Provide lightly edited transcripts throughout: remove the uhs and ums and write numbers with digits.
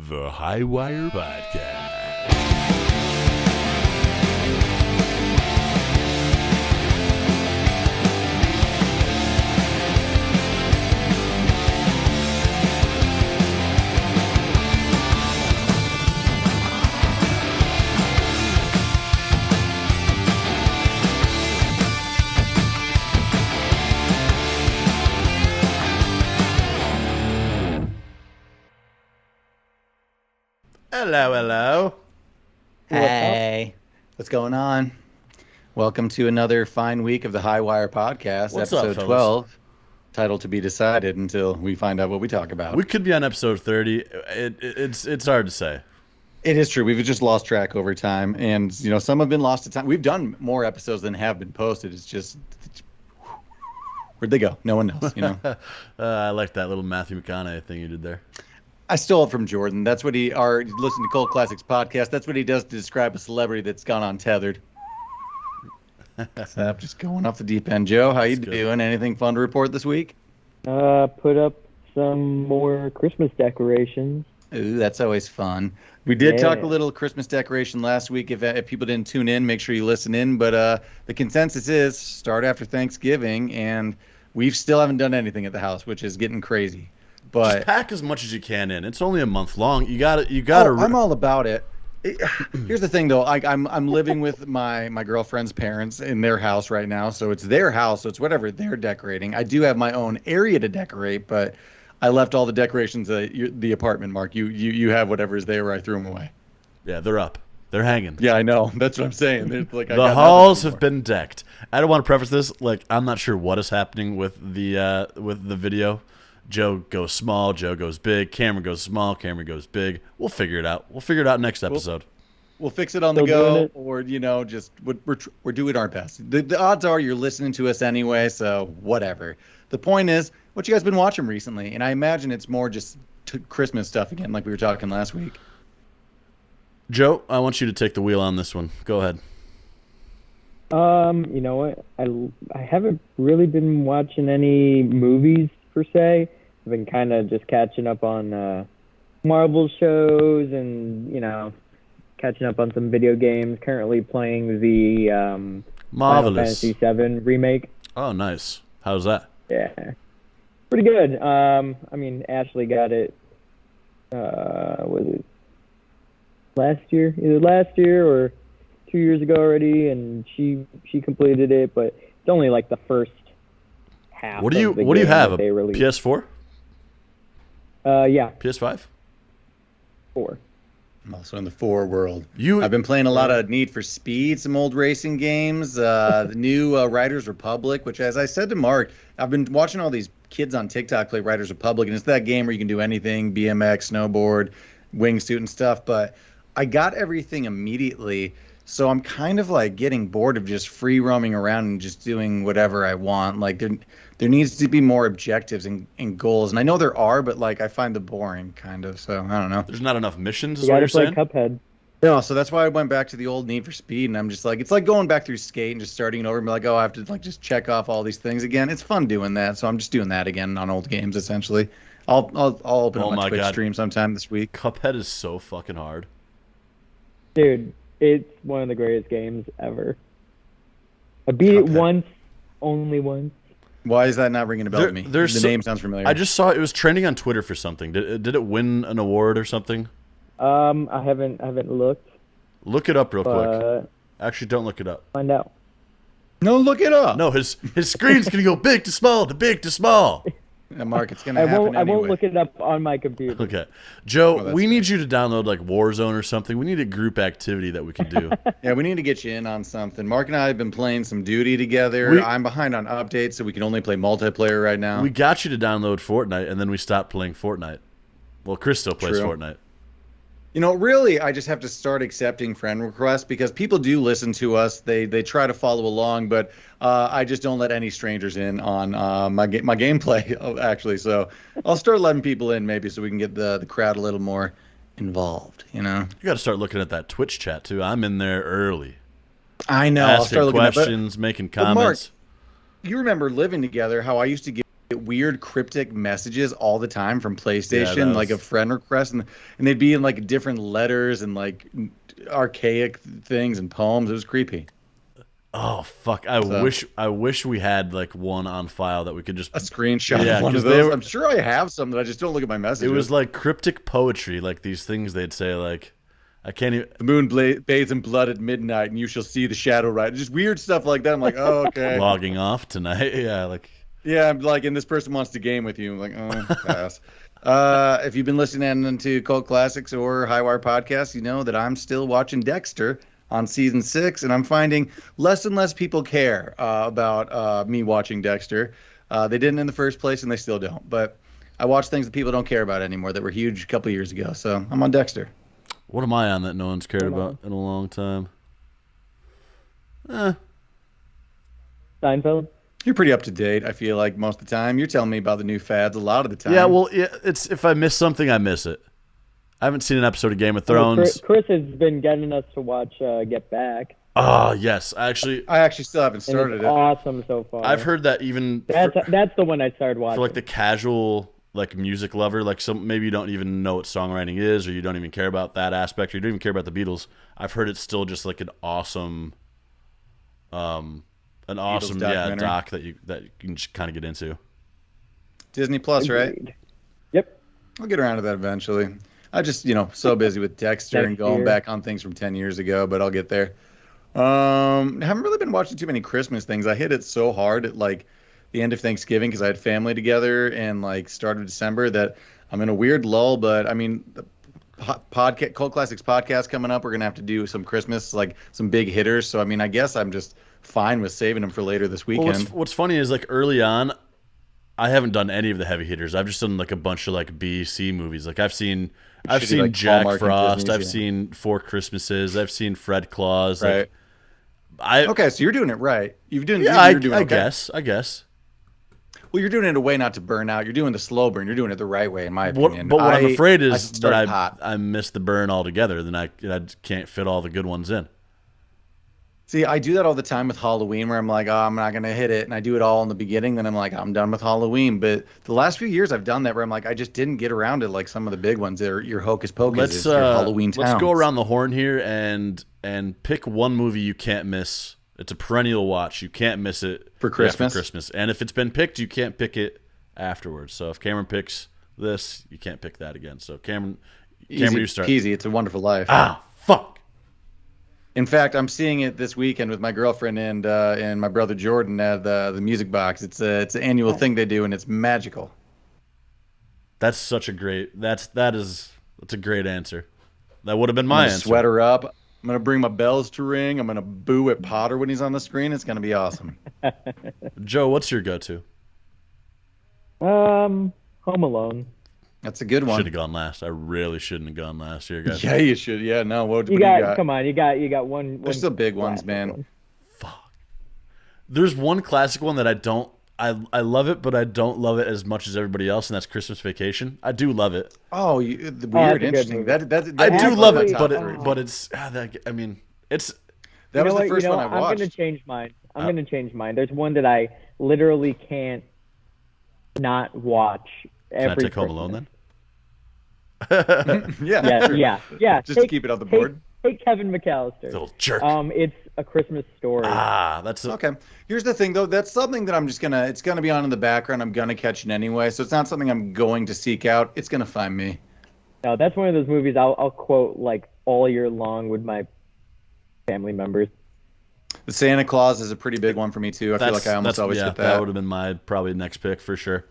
The Highwire Podcast. Hello, hello. Hey, what's going on? Welcome to another fine week of the Highwire Podcast, What's up, episode fellas? 12, title to be decided until we find out what we talk about. We could be on episode 30. It's hard to say. It is true. We've just lost track over time, and you know some have been lost to time. We've done more episodes than have been posted. It's just where'd they go? No one knows. You know. I like that little Matthew McConaughey thing you did there. I stole it from Jordan. That's what he listen to Cult Classics podcast. That's what he does to describe a celebrity that's gone untethered. So I'm just going off the deep end. Joe, how you doing? Anything fun to report this week? Put up some more Christmas decorations. Ooh, that's always fun. We did talk a little Christmas decoration last week. If people didn't tune in, make sure you listen in. But the consensus is start after Thanksgiving, and we still haven't done anything at the house, which is getting crazy. But Just pack as much as you can in. It's only a month long. You got to. I'm all about it. Here's the thing, though. I'm living with my girlfriend's parents in their house right now, so it's their house. So it's whatever they're decorating. I do have my own area to decorate, but I left all the decorations at the apartment. Mark, you have whatever is there where I threw them away. Yeah, they're up. They're hanging. Yeah, I know. That's what I'm saying. Like, the halls have been decked. I don't want to preface this. Like, I'm not sure what is happening with the video. Joe goes small, Joe goes big, Cameron goes small, Cameron goes big. We'll figure it out. We'll figure it out next episode. We'll fix it on the go, or just we're doing our best. The odds are you're listening to us anyway, so whatever. The point is, what you guys been watching recently? And I imagine it's more just Christmas stuff again, like we were talking last week. Joe, I want you to take the wheel on this one. Go ahead. You know what? I haven't really been watching any movies per se. I've been kind of just catching up on Marvel shows and, catching up on some video games. Currently playing the Final Fantasy VII remake. Oh, nice. How's that? Yeah. Pretty good. Ashley got it, was it last year? Either last year or 2 years ago already, and she completed it, but it's only like the first half. What do you have? A PS4? Yeah. PS5? 4. I'm also in the 4 world. I've been playing a lot of Need for Speed, some old racing games, the new Riders Republic, which, as I said to Mark, I've been watching all these kids on TikTok play Riders Republic, and it's that game where you can do anything, BMX, snowboard, wingsuit and stuff, but I got everything immediately. So I'm kind of like getting bored of just free roaming around and just doing whatever I want. Like there needs to be more objectives and goals. And I know there are, but like I find them boring kind of. So I don't know. There's not enough missions is You what you're gotta saying? play Cuphead. No, so that's why I went back to the old Need for Speed, and I'm just like, it's like going back through Skate and just starting it over and be like, oh, I have to like just check off all these things again. It's fun doing that, so I'm just doing that again on old games essentially. I'll open up my Twitch stream sometime this week. Cuphead is so fucking hard. Dude, it's one of the greatest games ever. I beat it once, only once. Why is that not ringing a bell to me? The name sounds familiar. I just saw it was trending on Twitter for something. Did it win an award or something? I haven't looked. Look it up real quick. Actually, don't look it up. Find out. No, look it up. No, his screen's gonna go big to small to big to small. Mark, it's gonna happen anyway. I won't look it up on my computer. Okay, Joe, we need you to download like Warzone or something. We need a group activity that we can do. Yeah, we need to get you in on something. Mark and I have been playing some Duty together. I'm behind on updates, so we can only play multiplayer right now. We got you to download Fortnite, and then we stopped playing Fortnite. Well, Chris still plays Fortnite. You know, really, I just have to start accepting friend requests because people do listen to us. They try to follow along, but I just don't let any strangers in on my gameplay, actually. So I'll start letting people in maybe so we can get the crowd a little more involved, You got to start looking at that Twitch chat, too. I'm in there early. I know. Asking questions, making comments. Mark, you remember living together, how I used to give weird cryptic messages all the time from PlayStation, Yeah, like a friend request, and they'd be in like different letters and like archaic things and poems. It was creepy. Oh fuck! I wish we had like one on file that we could just a screenshot yeah, of one of 'cause those. I'm sure I have some that I just don't look at my it messages. was like cryptic poetry, like these things they'd say, like I can't even. The moon bathes in blood at midnight, and you shall see the shadow ride. Just weird stuff like that. I'm like, oh, okay. Logging off tonight. Yeah, like Yeah, I'm like, and this person wants to game with you. I'm like, oh, pass. If you've been listening to Cult Classics or Highwire podcasts, you know that I'm still watching Dexter on season 6, and I'm finding less and less people care about me watching Dexter. They didn't in the first place, and they still don't. But I watch things that people don't care about anymore that were huge a couple years ago. So I'm on Dexter. what am I on that no one's cared about in a long time? Seinfeld. You're pretty up to date, I feel like, most of the time. You're telling me about the new fads a lot of the time. Yeah, well, yeah, it's if I miss something, I miss it. I haven't seen an episode of Game of Thrones. Chris has been getting us to watch Get Back. Oh, yes. I actually still haven't started it. Awesome so far. I've heard that even that's the one I started watching. for like the casual like music lover, like some maybe you don't even know what songwriting is, or you don't even care about that aspect, or you don't even care about the Beatles. I've heard it's still just like an awesome doc that you can just kind of get into. Disney Plus, right? Yep. I'll get around to that eventually. I just, so busy with Dexter and going back on things from 10 years ago, but I'll get there. I haven't really been watching too many Christmas things. I hit it so hard at like the end of Thanksgiving because I had family together and like start of December that I'm in a weird lull. But I mean, the podcast, Cult Classics podcast coming up, we're gonna have to do some Christmas, like some big hitters. So I mean, I guess I'm just fine with saving them for later this weekend. Well, what's funny is like early on, I haven't done any of the heavy hitters. I've just done like a bunch of like B, C movies. Like I've seen like Jack Hallmark Frost. I've seen Four Christmases. I've seen Fred Claus. Right. Like, okay, so you're doing it right. You're doing. Yeah, you're doing I okay. guess. Well, you're doing it in a way not to burn out. You're doing the slow burn. You're doing it the right way, in my opinion. But what I'm afraid is that I miss the burn altogether. Then I can't fit all the good ones in. See, I do that all the time with Halloween where I'm like, oh, I'm not going to hit it. And I do it all in the beginning. Then I'm like, I'm done with Halloween. But the last few years I've done that where I'm like, I just didn't get around it like some of the big ones. They're your Hocus Pocus, your Halloween Towns. Let's go around the horn here and pick one movie you can't miss. It's a perennial watch. You can't miss it for Christmas. For Christmas. And if it's been picked, you can't pick it afterwards. So if Cameron picks this, you can't pick that again. So Cameron, you start. Easy. It's a Wonderful Life. Ah, fuck. In fact, I'm seeing it this weekend with my girlfriend and my brother Jordan at the music box. It's an annual thing they do, and it's magical. That's such a great. That's a great answer. That would have been my answer. Sweater up. I'm gonna bring my bells to ring. I'm gonna boo at Potter when he's on the screen. It's gonna be awesome. Joe, what's your go-to? Home Alone. That's a good one. Should have gone last. I really shouldn't have gone last year, guys. Yeah, you should. Yeah, no. What you got? Come on, you got one. There's still big ones, man. One. Fuck. There's one classic one that I don't. I love it, but I don't love it as much as everybody else, and that's Christmas Vacation. I do love it. Oh, weird, interesting. That I do love it, but it's. I mean, it's. That was the first one I watched. I'm gonna change mine. I'm gonna change mine. There's one that I literally can't not watch every. Can I take Home Alone then? Yeah. Yeah. Just to keep it on the board. Take Kevin McAllister. Little jerk. It's A Christmas Story. Okay. Here's the thing, though. That's something that I'm just gonna. It's gonna be on in the background. I'm gonna catch it anyway. So it's not something I'm going to seek out. It's gonna find me. No, that's one of those movies I'll quote like all year long with my family members. The Santa Claus is a pretty big one for me too. I feel like I almost always hit that. That would have been my probably next pick for sure.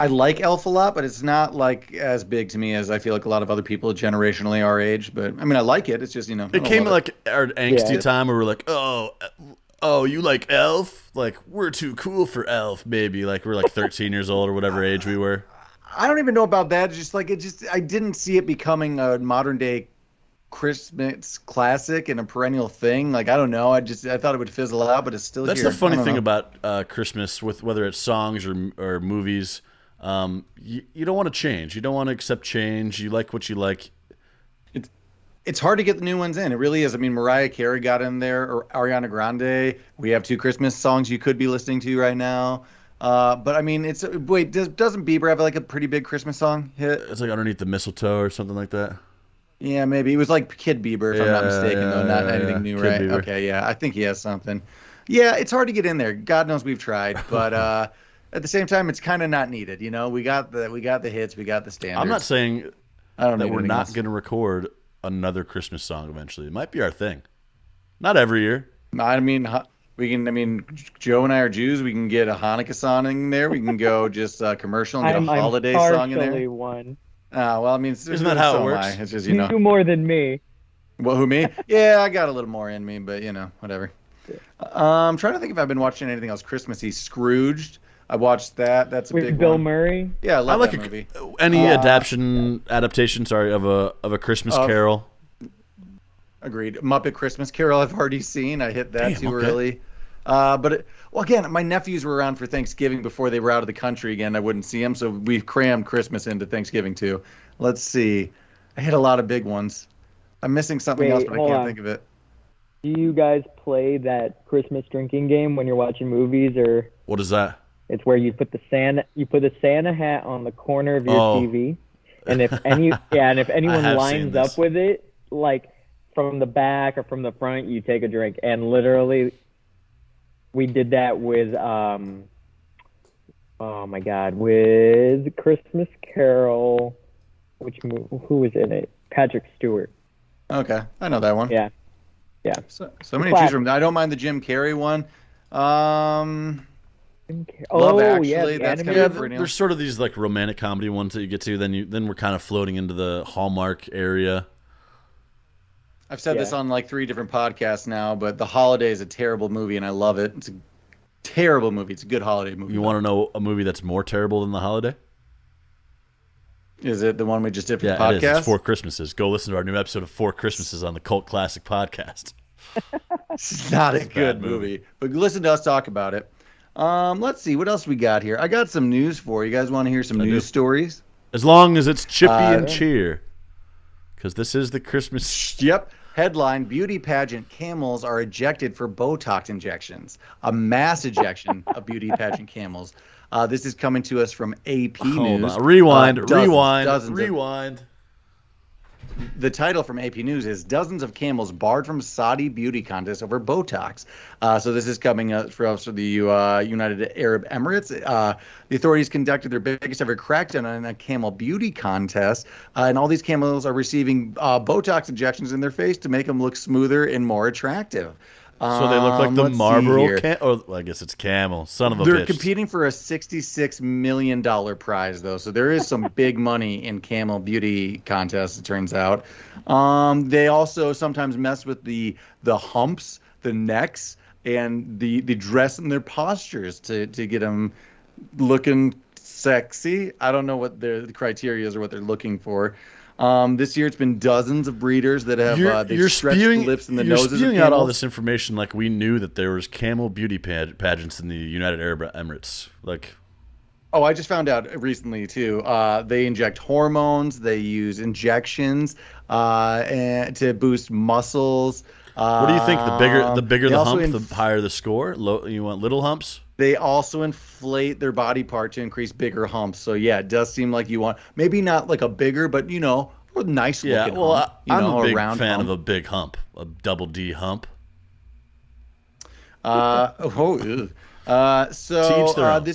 I like Elf a lot, but it's not like as big to me as I feel like a lot of other people generationally our age. But I mean, I like it. It's just it came like our angsty time where we're like, oh, you like Elf? Like we're too cool for Elf, maybe. Like we're like 13 years old or whatever age we were. I don't even know about that. I didn't see it becoming a modern day Christmas classic and a perennial thing. Like I don't know. I thought it would fizzle out, but it's still here. That's the funny thing about Christmas, with whether it's songs or movies. You don't want to change. You don't want to accept change. You like what you like. It's hard to get the new ones in. It really is. I mean, Mariah Carey got in there, or Ariana Grande. We have 2 Christmas songs you could be listening to right now. But I mean, doesn't Bieber have like a pretty big Christmas song hit? It's like Underneath the Mistletoe or something like that. Yeah, maybe it was like Kid Bieber, if I'm not mistaken, though. Not anything new, Kid right? Bieber. Okay, yeah, I think he has something. Yeah, it's hard to get in there. God knows we've tried, but at the same time, it's kind of not needed. You know, we got the hits, we got the standards. I'm not saying I don't that need we're anything not else. going to record another Christmas song eventually. It might be our thing. Not every year. I mean, we can. I mean, Joe and I are Jews. We can get a Hanukkah song in there. We can go just commercial and get a holiday song in there. One. Well, I mean, Isn't that how it works? It's just You do more than me. Well, who, me? Yeah, I got a little more in me, but whatever. I'm trying to think if I've been watching anything else Christmassy. Scrooged. I watched that. That's a With big Bill one. Murray. Yeah, I love like that movie. any adaptation. Sorry, of a Christmas Carol. Agreed. Muppet Christmas Carol. I've already seen. I hit that too okay. early. Again, my nephews were around for Thanksgiving before they were out of the country again. I wouldn't see them, so we crammed Christmas into Thanksgiving too. Let's see. I hit a lot of big ones. I'm missing something else, but I can't think of it. Do you guys play that Christmas drinking game when you're watching movies, or What is that? it's where you put a Santa hat on the corner of your TV, and if anyone lines up with it, like from the back or from the front, you take a drink. And literally, we did that with with Christmas Carol. Who was in it? Patrick Stewart. Okay, I know that one. Yeah. So many to choose from. I don't mind the Jim Carrey one. Love Actually, that's kind of perennial. There's sort of these like romantic comedy ones that you get to. Then we're kind of floating into the Hallmark area. I've said this on like 3 different podcasts now, but The Holiday is a terrible movie, and I love it. It's a terrible movie. It's a good holiday movie. You want to know a movie that's more terrible than The Holiday? Is it the one we just did for the It podcast? is. It's 4 Christmases. Go listen to our new episode of 4 Christmases on the Cult Classic Podcast. It's not a good movie, but listen to us talk about it. Let's see what else we got here. I got some news for you. Guys want to hear some news stories? As long as it's chippy and cheer, because this is the Christmas. Yep. Headline: Beauty pageant Camels are ejected for Botox injections. A mass ejection of beauty pageant camels. This is coming to us from AP News. Rewind. The title from AP News is Dozens of Camels Barred from Saudi Beauty Contest Over Botox. So this is coming from the United Arab Emirates. The authorities conducted their biggest ever crackdown on a camel beauty contest. And all these camels are receiving Botox injections in their face to make them look smoother and more attractive. So they look like the Marlboro I guess it's Camel. Son of a bitch. They're competing for a $66 million prize, though. So there is some big money in camel beauty contests, it turns out. They also sometimes mess with the humps, the necks, and the dress and their postures to get them looking sexy. I don't know what the criteria is or what they're looking for. This year, it's been dozens of breeders that have they've stretched the lips and the noses. You're spewing out all this information like we knew that there was camel beauty pageants in the United Arab Emirates. I just found out recently too. They inject hormones. They use injections and to boost muscles. What do you think? The bigger the hump, the higher the score. You want little humps? They also inflate their body part to increase bigger humps. So yeah, it does seem like you want maybe not like a bigger, but a nice looking hump. I'm a big fan of a big hump, a double D hump. This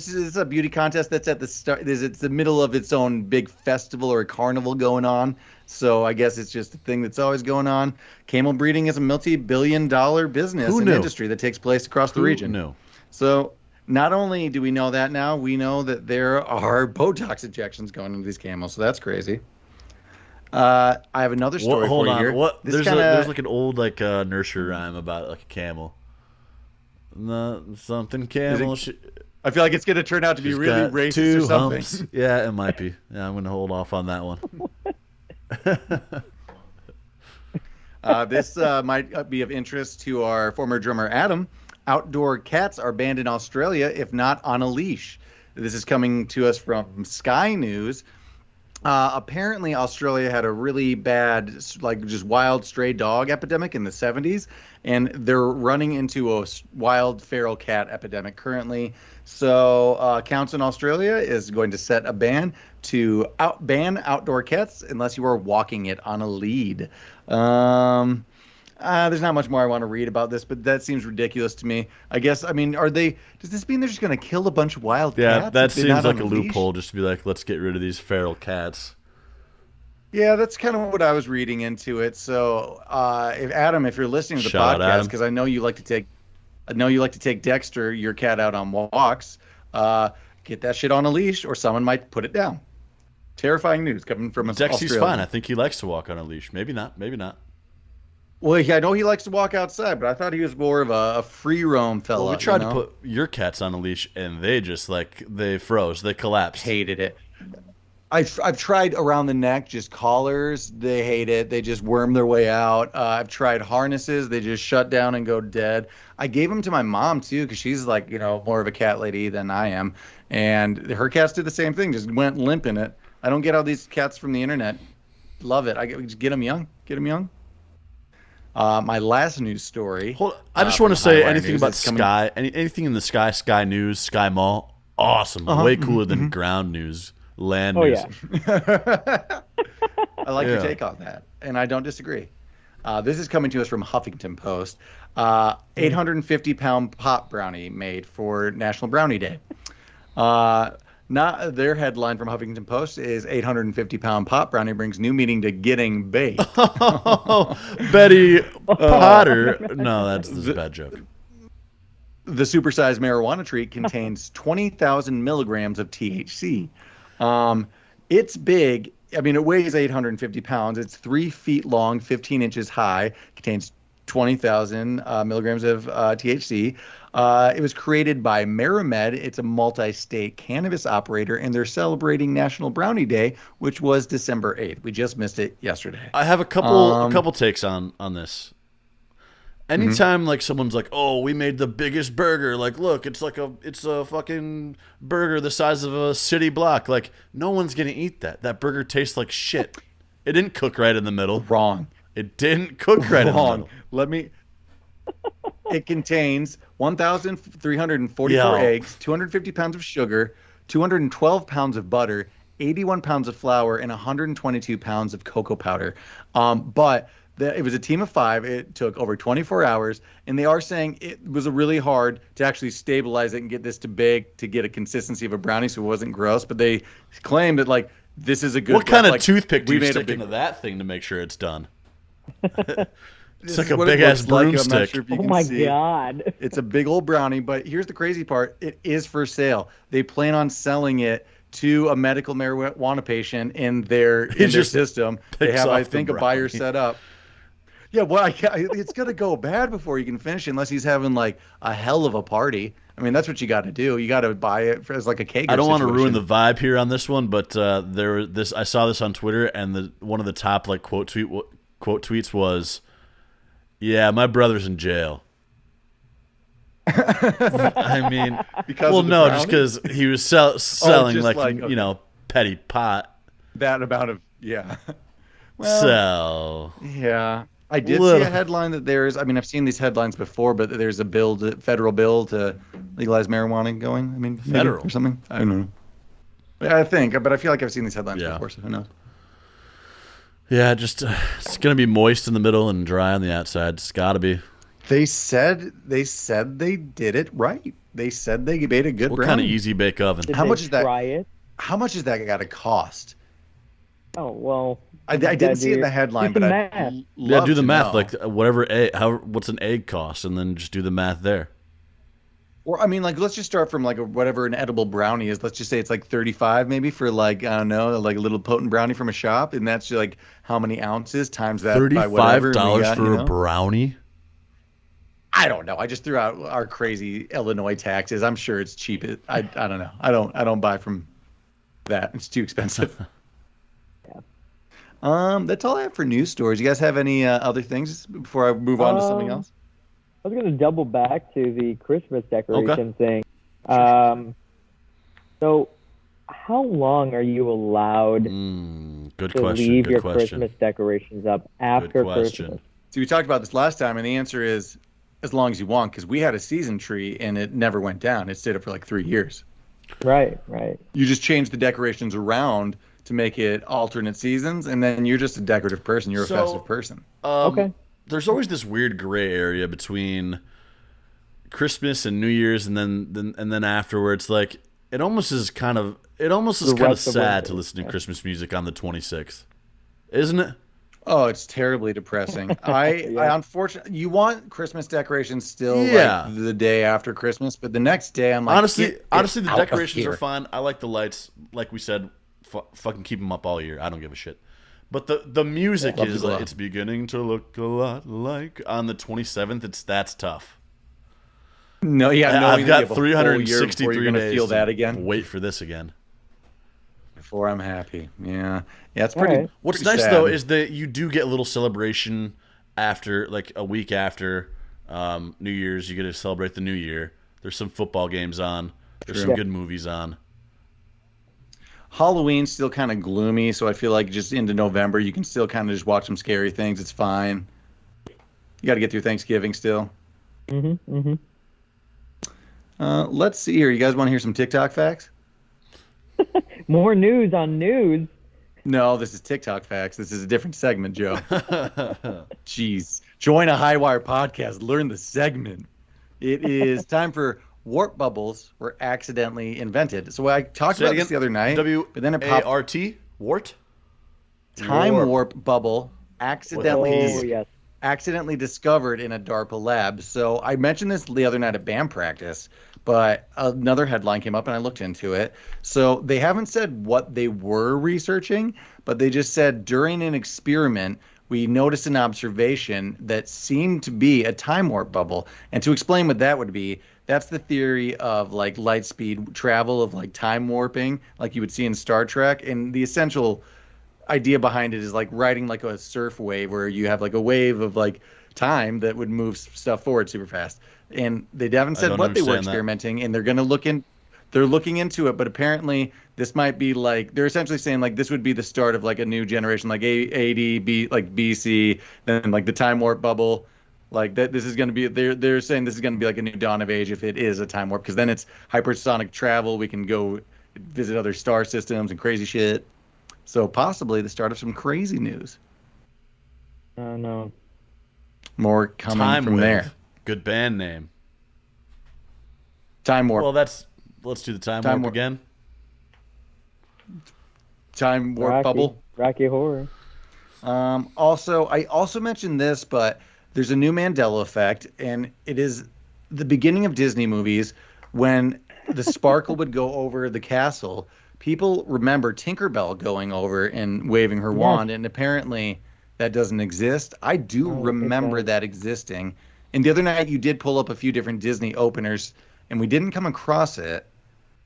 is a beauty contest that's at the start. It's the middle of its own big festival or carnival going on. So I guess it's just a thing that's always going on. Camel breeding is a multi-billion-dollar business and industry that takes place across the region. No. So not only do we know that now, we know that there are Botox injections going into these camels. So that's crazy. I have another story for you here. There's like an old nursery rhyme about like a camel. Something camel. I feel like it's going to turn out to be really racist or something. Humps. Yeah, it might be. Yeah, I'm going to hold off on that one. This might be of interest to our former drummer Adam. Outdoor cats are banned in Australia if not on a leash. This is coming to us from Sky News. Apparently, Australia had a really bad, like just wild stray dog epidemic in the 70s, and they're running into a wild feral cat epidemic currently. So, Council in Australia is going to set a ban to ban outdoor cats unless you are walking it on a lead. There's not much more I want to read about this, but that seems ridiculous to me. I guess, I mean, does this mean they're just going to kill a bunch of wild cats? Yeah, that seems like a loophole just to be like, let's get rid of these feral cats. Yeah, that's kind of what I was reading into it. So, if you're listening to the podcast, because I know you like to take Dexter, your cat, out on walks, get that shit on a leash, or someone might put it down. Terrifying news coming from us. Dexy's fine. I think he likes to walk on a leash. Maybe not. Maybe not. Well, I know he likes to walk outside, but I thought he was more of a free roam fella. Well, we tried to put your cats on a leash, and they just they froze. They collapsed. Hated it. I've tried around the neck, just collars. They hate it. They just worm their way out. I've tried harnesses. They just shut down and go dead. I gave them to my mom too, because she's like, more of a cat lady than I am, and her cats did the same thing. Just went limp in it. I don't get all these cats from the internet. Love it. I just get them young. Get them young. My last news story. I just want to say anything about Sky, anything in the Sky News, Sky Mall, awesome. Way cooler than ground news, land news. Yeah. I like your take on that, and I don't disagree. This is coming to us from Huffington Post. 850-pound pot brownie made for National Brownie Day. Not their headline from Huffington Post is 850-pound pot brownie brings new meaning to getting baked. Betty Potter. No, that's a bad joke. The supersized marijuana treat contains 20,000 milligrams of THC. It's big. I mean, it weighs 850 pounds. It's 3 feet long, 15 inches high. Contains 20,000 milligrams of THC. It was created by Maramed. It's a multi-state cannabis operator, and they're celebrating National Brownie Day, which was December 8th. We just missed it yesterday. I have a couple takes on this. Anytime someone's like, "Oh, we made the biggest burger," look, it's a fucking burger the size of a city block. No one's gonna eat that. That burger tastes like shit. It didn't cook right in the middle. Wrong. It didn't cook right in the middle. It contains 1,344 eggs, 250 pounds of sugar, 212 pounds of butter, 81 pounds of flour, and 122 pounds of cocoa powder. But it was a team of 5. It took over 24 hours, and they are saying it was really hard to actually stabilize it and get this to bake to get a consistency of a brownie so it wasn't gross. But they claim that this is a good. What kind of toothpick do you stick into that thing to make sure it's done? It's like a big ass broomstick. I'm not sure if you can see. God. It's a big old brownie, but here's the crazy part. It is for sale. They plan on selling it to a medical marijuana patient in their system. They have, I think, a buyer set up. Yeah, well, it's going to go bad before you can finish it unless he's having a hell of a party. I mean, that's what you got to do. You got to buy it as a keg. I don't want to ruin the vibe here on this one, but I saw this on Twitter, and one of the top quote tweets was, "Yeah, my brother's in jail." I mean, just because he was selling petty pot. That amount of Well, yeah. I did see a headline that I've seen these headlines before, but there's a federal bill to legalize marijuana going. I mean, federal or something. I don't know. I think, but I feel like I've seen these headlines before, so who knows? Yeah, just it's gonna be moist in the middle and dry on the outside. It's gotta be. They said they did it right. They said they made a good brownie. What kind of easy bake oven? How much is that? How much is that got to cost? Oh well. I didn't see it in the headline, but I do the math. What's an egg cost, and then just do the math there. Or let's just start from whatever an edible brownie is. Let's just say it's 35 maybe for I don't know, a little potent brownie from a shop, and that's how many ounces times that by whatever. $35 for a brownie. I don't know. I just threw out our crazy Illinois taxes. I'm sure it's cheap. I don't know. I don't buy from that. It's too expensive. That's all I have for news stories. You guys have any other things before I move on to something else? I was going to double back to the Christmas decoration thing. So how long are you allowed Good to question. leave Good your question. Christmas decorations up after Good question. Christmas? So we talked about this last time, and the answer is as long as you want, because we had a season tree and it never went down. It stayed up for like 3 years. Right, right. You just change the decorations around to make it alternate seasons, and then you're just a decorative person. You're a festive person. Okay. There's always this weird gray area between Christmas and New Year's, and then afterwards, like it almost is kind of sad to listen to Christmas music on the 26th, isn't it? Oh, it's terribly depressing. I unfortunately, you want Christmas decorations still like the day after Christmas, but the next day I'm like, honestly, the decorations are fun. I like the lights, like we said, fucking keep them up all year. I don't give a shit. But the music is like, it's beginning to look a lot like on the 27th. That's tough. No, I've got 363 days to feel that again. Wait for this again. Before I'm happy. Yeah, it's pretty. Right. What's pretty nice sad. though is that you do get a little celebration after, like a week after New Year's. You get to celebrate the New Year. There's some football games on. There's some good movies on. Halloween's still kind of gloomy, so I feel like just into November you can still kind of just watch some scary things. It's fine. You got to get through Thanksgiving still. Let's see here. You guys want to hear some TikTok facts? More news on news. No, this is TikTok facts. This is a different segment, Joe. Jeez. Join a Highwire podcast. Learn the segment. It is time for warp bubbles were accidentally invented. So I talked about this the other night. But then it popped. W-A-R-T? Wart? Time warp bubble accidentally yes. accidentally discovered in a DARPA lab. So I mentioned this the other night at band practice, but another headline came up and I looked into it. So they haven't said what they were researching, but they just said during an experiment, we noticed an observation that seemed to be a time warp bubble. And to explain what that would be, that's the theory of like light speed travel, of like time warping, like you would see in Star Trek. And the essential idea behind it is like riding like a surf wave, where you have like a wave of like time that would move stuff forward super fast. And they haven't said what they were experimenting, and they're going to look in. They're looking into it, but apparently this might be like, they're essentially saying like this would be the start of like a new generation, like AD, like BC, then like the time warp bubble, like that. This is going to be, they're saying this is going to be like a new dawn of age if it is a time warp, because then it's hypersonic travel. We can go visit other star systems and crazy shit. So possibly the start of some crazy news. No. More coming from there. Good band name. Time warp. Well, let's do the time warp again. Time warp bubble. Rocky Horror. Also, I also mentioned this, but there's a new Mandela effect, and it is the beginning of Disney movies when the sparkle would go over the castle. People remember Tinkerbell going over and waving her wand, and apparently that doesn't exist. I do remember that existing. And the other night you did pull up a few different Disney openers, and we didn't come across it.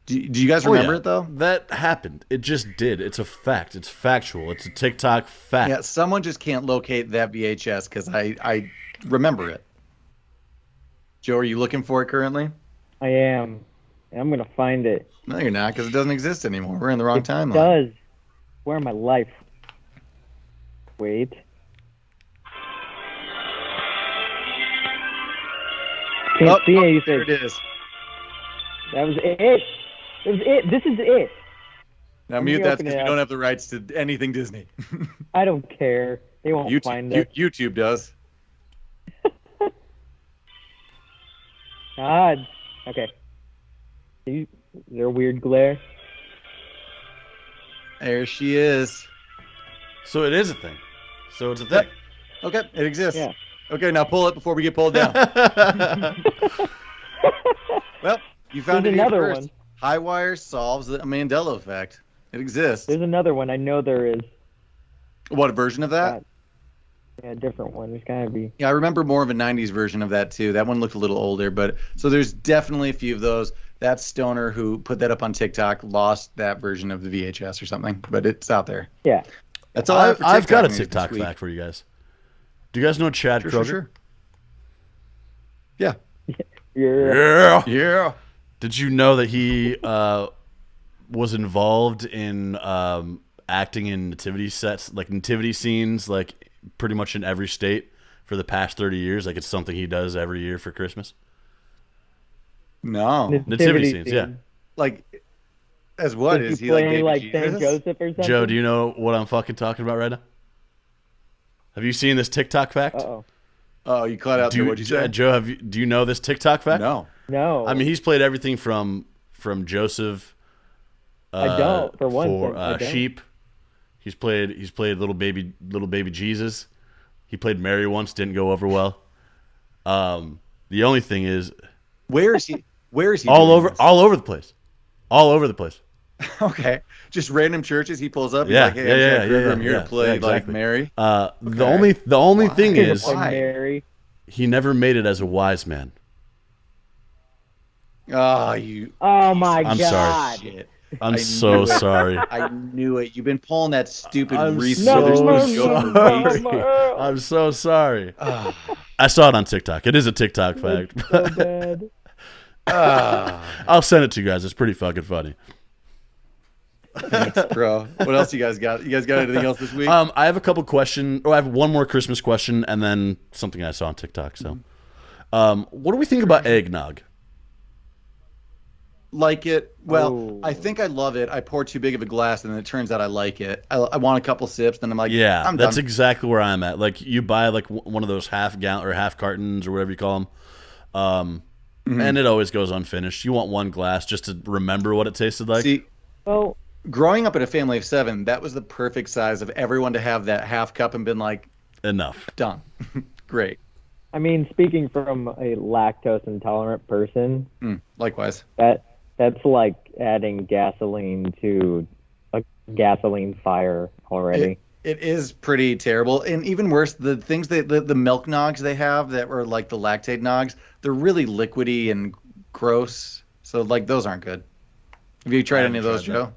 Do you guys remember it, though? That happened. It just did. It's a fact. It's factual. It's a TikTok fact. Yeah, someone just can't locate that VHS because I remember it. Joe, are you looking for it currently? I am. I'm going to find it. No, you're not, because it doesn't exist anymore. We're in the wrong timeline. It does. Where my life? Wait. Can't see anything. There it is. That was it. It was it. This is it. Now mute that because you don't have the rights to anything Disney. I don't care. They won't find it. YouTube does. God. Okay. Is there a weird glare? There she is. So it is a thing. So it's a thing. Okay, it exists. Yeah. Okay, now pull it before we get pulled down. Well, you found another one. Highwire solves the Mandela effect. It exists. There's another one. I know there is. What version of that? Yeah, a different one. There's gotta be. Yeah, I remember more of a '90s version of that too. That one looked a little older, but so there's definitely a few of those. That stoner who put that up on TikTok lost that version of the VHS or something, but it's out there. Yeah. That's all I've got a TikTok fact for you guys. Do you guys know Chad Kroger? Sure. Yeah. Yeah. Yeah. Did you know that he was involved in acting in nativity sets, like nativity scenes, like pretty much in every state for the past 30 years. Like it's something he does every year for Christmas. No. Nativity scenes, yeah. Like, as what? Does Is he he like play baby like Jesus? Saint Joseph or something? Joe, do you know what I'm fucking talking about right now? Have you seen this TikTok fact? Uh-oh. Oh, you cut out there. What'd you say? Joe, do you know this TikTok fact? No. I mean, he's played everything from Joseph. I don't. For one thing, I don't. Sheep. He's played little baby Jesus. He played Mary once, didn't go over well. The only thing is, Where is he? all over the place, all over the place. Okay, just random churches he pulls up. He's Yeah, like, hey, I'm here to play exactly. like Mary. The only thing is, Like Mary. he never made it as a wise man. Oh, you. Oh my I'm God. sorry. Shit. I'm I so knew it. sorry. I knew it. You've been pulling that stupid I'm Reese so Witherspoon joke for sorry. weeks. I'm so sorry. Ah. I saw it on TikTok. It is a TikTok fact. So bad. I'll send it to you guys. It's pretty fucking funny. Thanks, bro. What else you guys got? You guys got anything else this week? I have a couple questions. I have one more Christmas question, and then something I saw on TikTok. So, what do we think about eggnog? Like it? Well, Oh. I think I love it. I pour too big of a glass, and then it turns out I like it. I want a couple sips, then I'm like, Yeah, I'm that's done. exactly where I'm at. Like you buy like one of those half gallon or half cartons or whatever you call them, and it always goes unfinished. You want one glass just to remember what it tasted like. See, Well, growing up in a family of 7, that was the perfect size of everyone to have that half cup and been like, Enough. done. Great. I mean, speaking from a lactose intolerant person, Likewise. that's like adding gasoline to a gasoline fire already. It is pretty terrible, and even worse, the things the milk nogs they have that were like the lactate nogs, they're really liquidy and gross. So like those aren't good. Have you tried any of those, Joe?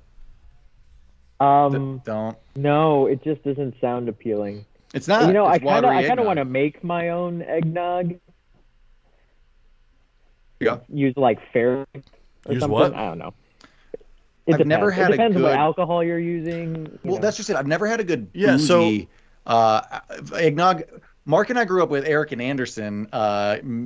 Don't. No, it just doesn't sound appealing. It's not. You know, I it's kind watery of eggnog. want to make my own eggnog. Yeah. Use like Fair or Use something. what? I don't know. I've never had It depends a on what good. alcohol you're using. Well, that's just it. I've never had a good Yeah, so- boozy eggnog. Mark and I grew up with Eric and Anderson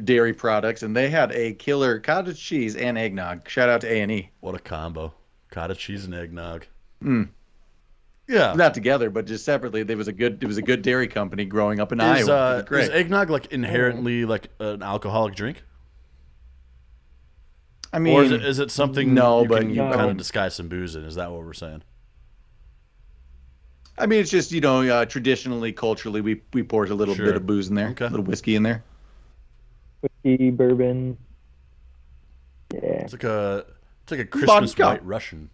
dairy products, and they had a killer cottage cheese and eggnog. Shout out to A&E. What a combo! Cottage cheese and eggnog. Mm. Yeah. Not together, but just separately. It was a good dairy company growing up in Iowa. It was Is great. eggnog like inherently like an alcoholic drink? I mean, Or is it something no, you but can you kind know- of disguise some booze in? Is that what we're saying? I mean, it's just traditionally, culturally, we pour a little Sure. bit of booze in there, Okay. a little whiskey in there. Whiskey, bourbon. Yeah. It's like a Christmas Vodka. White Russian.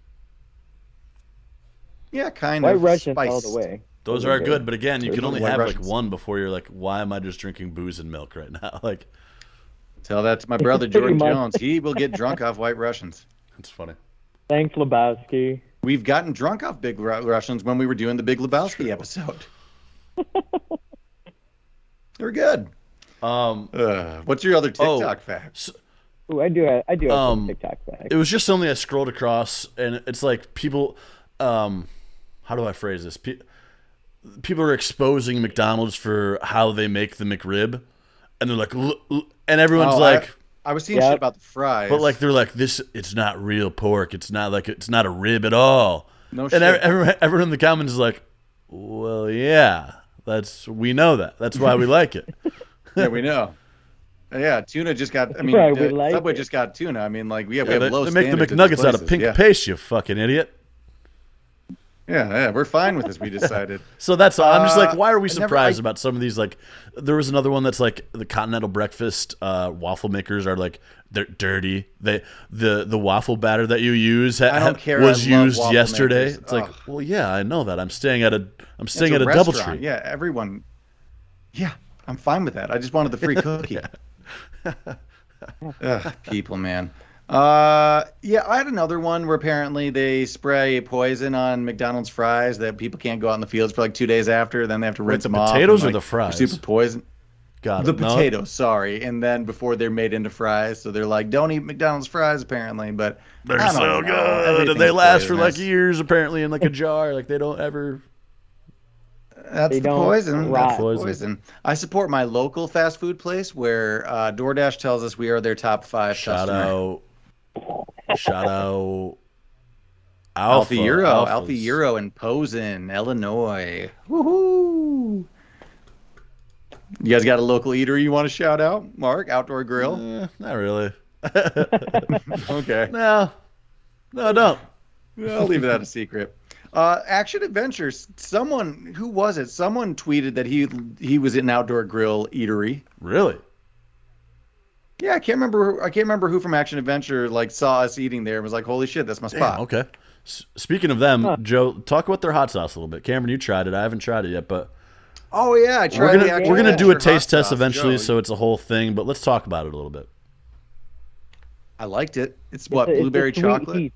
Yeah, kind White of. Russian spiced. all the way. Those are good, but again, you Those can are only White have Russians. like one before you're like, why am I just drinking booze and milk right now? Like, Tell that to my brother Pretty Jordan much. Jones. He will get drunk off White Russians. it's funny. Thanks, Lebowski. We've gotten drunk off Big Russians when we were doing the Big Lebowski episode. They were good. What's your other TikTok fact? Ooh, I do have some Um, TikTok facts. It was just something I scrolled across, and it's like people. How do I phrase this? People are exposing McDonald's for how they make the McRib, and they're like, and everyone's like, I was seeing Yep. shit about the fries. but like they're like, this, it's not real pork. It's not a rib at all. No and shit. everyone in the comments is like, well, yeah, we know that. That's why we like it. Yeah, we know. Yeah, tuna just got. I mean, Right, we like Subway it. just got tuna. I mean, like we have Yeah, low they make the standards at these McNuggets out of places. pink Yeah. paste, you fucking idiot. Yeah, we're fine with this. We decided. So that's I'm just like, why are we I never- surprised about some of these? Like, there was another one that's like the continental breakfast waffle makers are like they're dirty. The waffle batter that you use I don't care, was I love used waffle yesterday. makers. It's like, Ugh. well, yeah, I know that. I'm staying at a It's a DoubleTree. Yeah, everyone. Yeah, I'm fine with that. I just wanted the free cookie. Ugh, people, man. Yeah, I had another one where apparently they spray poison on McDonald's fries that people can't go out in the fields for like 2 days after. Then they have to rinse the them off. potatoes and, or like, the fries? they're super poison. Got The it. No, potatoes, sorry. And then before they're made into fries, so they're like, don't eat McDonald's fries apparently, but they're I don't so know. good, and they Everything's last for like poisonous. years apparently in like a jar. Like they don't ever. That's They the don't poison. That's the rot. poison. I support my local fast food place where DoorDash tells us we are their top 5 Shout customer. Shout out. Alpha Alphas. Euro in Posen, Illinois. Woohoo! You guys got a local eatery you want to shout out? Mark, Outdoor Grill? Not really. Okay. No, I don't. I'll leave that a secret. Action Adventures. Someone, who was it? Someone tweeted that he was in an Outdoor Grill eatery. Really? Yeah, I can't remember who from Action Adventure like saw us eating there and was like, "Holy shit, that's my spot." Damn, okay. Speaking of them, Joe, talk about their hot sauce a little bit. Cameron, you tried it. I haven't tried it yet, but Oh yeah, I tried. we're gonna do a hot taste test sauce. eventually, Joe, so it's a whole thing. But let's talk about it a little bit. I liked it. It's what, It's a blueberry sweet chocolate? heat.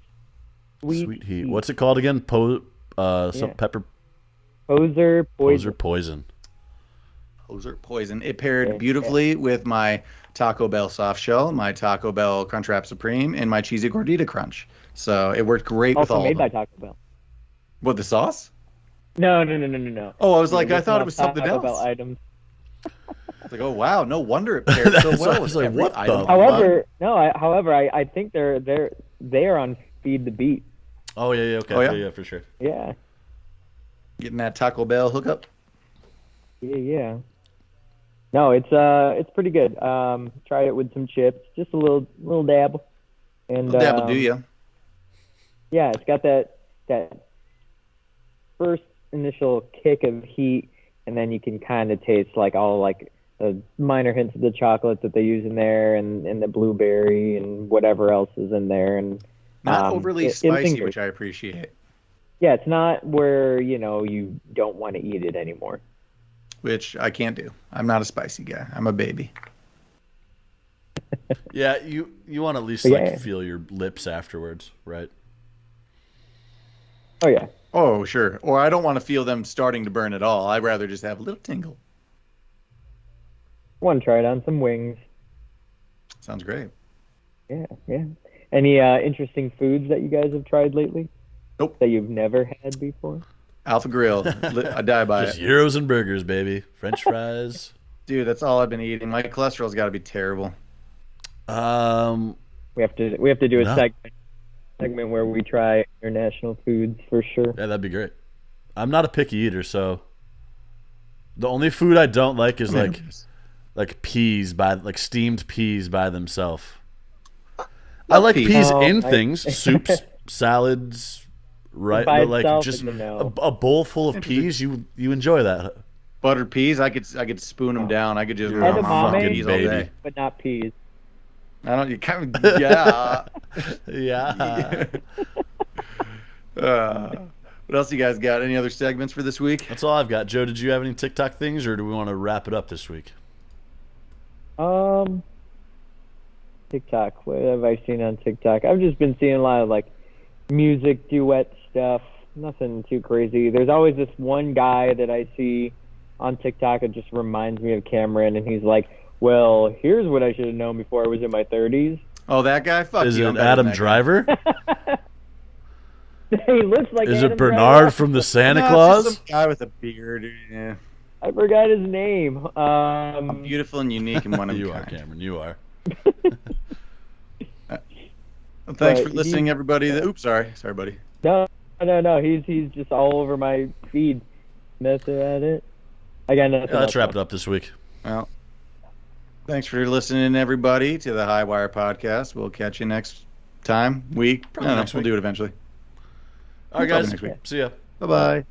Sweet heat. What's it called again? Pepper Poser Poser poison. poison. Poser poison. It paired beautifully with my Taco Bell soft shell, my Taco Bell Crunchwrap Supreme, and my cheesy gordita crunch. So it worked great with Also all made of by them. Taco Bell. What, the sauce? No. Oh, I was like, Yeah, I thought it was something Taco Bell else. items. It's like, oh wow, no wonder it paired so That's why well I with was like, every what the item. However, I think they are on Feed the Beat. Oh yeah, okay, Oh, yeah? yeah, for sure. Yeah. Getting that Taco Bell hookup. Yeah. No, it's pretty good. Try it with some chips, just a little dab. And Dabble, do you? Yeah, it's got that first initial kick of heat, and then you can kind of taste like all like the minor hints of the chocolate that they use in there, and the blueberry and whatever else is in there, and Not overly it spicy, lingers. which I appreciate. Yeah, it's not where you don't want to eat it anymore. Which I can't do. I'm not a spicy guy. I'm a baby. Yeah, you want to at least Yeah. like feel your lips afterwards, right? Oh yeah. Oh, sure. Or I don't want to feel them starting to burn at all. I'd rather just have a little tingle. Want to try it on some wings. Sounds great. Yeah. Any interesting foods that you guys have tried lately? Nope. That you've never had before? Alpha Grill. I die by Just it. gyros and burgers, baby. French fries. Dude, that's all I've been eating. My cholesterol's got to be terrible. We have to do a No. segment where we try international foods for sure. Yeah, that'd be great. I'm not a picky eater, so the only food I don't like is like peas like steamed peas by themselves. I like peas Oh, in things, soups, salads, right? By But like itself, just no. a bowl full of peas, you enjoy that. Buttered peas, I could spoon them down. I could just You're a Edamame, peas all day. baby. but not peas. I don't. You kind of, yeah. Yeah. What else you guys got? Any other segments for this week? That's all I've got. Joe, did you have any TikTok things, or do we want to wrap it up this week? TikTok. What have I seen on TikTok? I've just been seeing a lot of like music duet stuff. Nothing too crazy. There's always this one guy that I see on TikTok that just reminds me of Cameron, and he's like, "Well, here's what I should have known before I was in my 30s." Oh, that guy. Fuck Is you. it I'm better Adam than that guy. Driver? He looks like. Is Adam it Bernard Driver. from the Santa No, it's Claus? just some guy with a beard. Yeah. I forgot his name. I'm beautiful and unique and one of a You are, kind. Cameron. You are. Well, thanks But for listening, everybody. Oops, sorry, buddy. No. He's just all over my feed. That's about it. I got nothing. Yeah, let's else. wrap it up this week. Well, thanks for listening, everybody, to the High Wire podcast. We'll catch you next time, week. Probably I don't know. next We'll week. do it eventually. All right, Probably guys. next week. See ya. Bye-bye.